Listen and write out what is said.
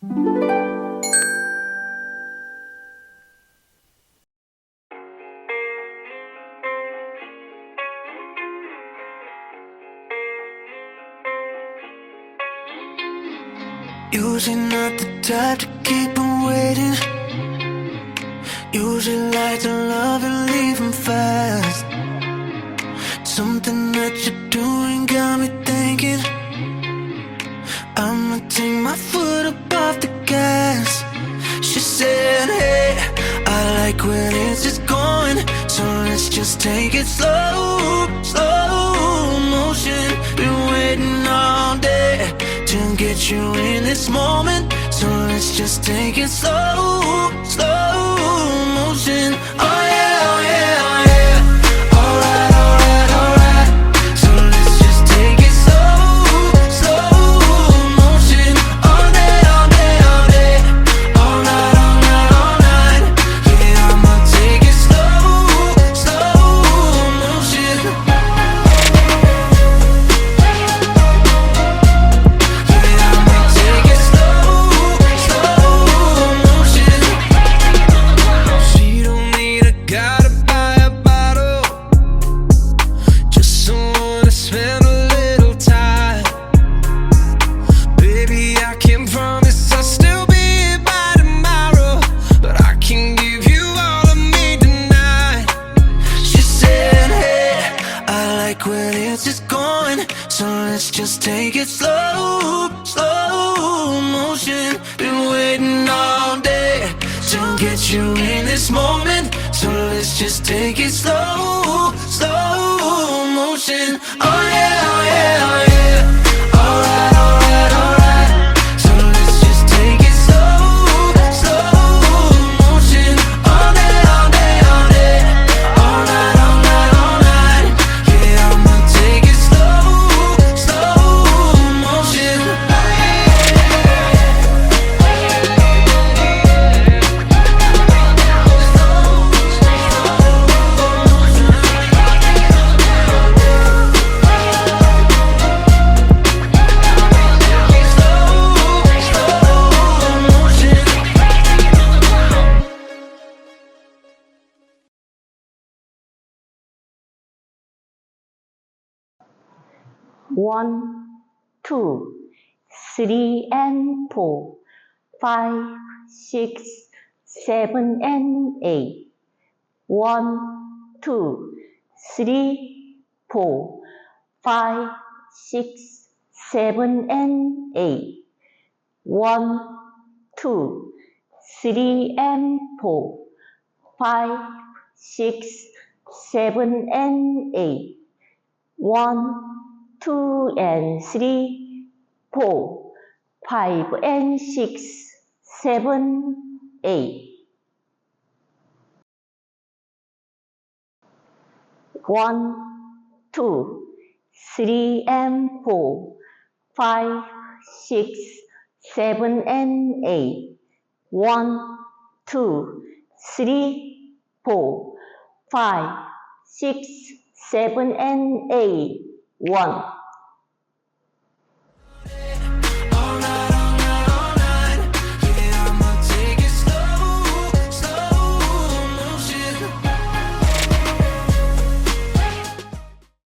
Usually not the type to keep on waiting. Usually like to love and leave them fast. Something that you're doing got me thinking I'ma take my foot up off the gas. She said, hey, I like where this is going, so let's just take it slow, slow motion. Been waiting all day to get you in this moment, so let's just take it slow, slow motion. Oh yeah, oh yeah, oh yeah. Alright, alright, alright. So let's just take it slow, slow motion. All day, all day, all day. All night, all night, all night. Yeah, I'ma take it slow, slow motion. Just take it slow, slow motion. Been waiting all day to get you in this moment, so let's just take it slow, slow motion. Oh yeah, oh yeah, oh yeah. Alright, alright, alright. So let's just take it slow, slow motion. All day, all day, all day. All night, all night, all night. Yeah, I'ma take it slow, slow motion. One, two, three and four, 5, 6, 7 and 8. 1, 2, 3, 4, 5, 6, 7 and 8. 1, 2, 3 and 4, 5, 6, 7 and 8. 1, 2 and 3, 4, 5 and 6, 7, 8. 1, 2, 3 and 4, 5, 6, 7 and 8. 1, 2, 3, 4, 5, 6, 7 and 8. 1.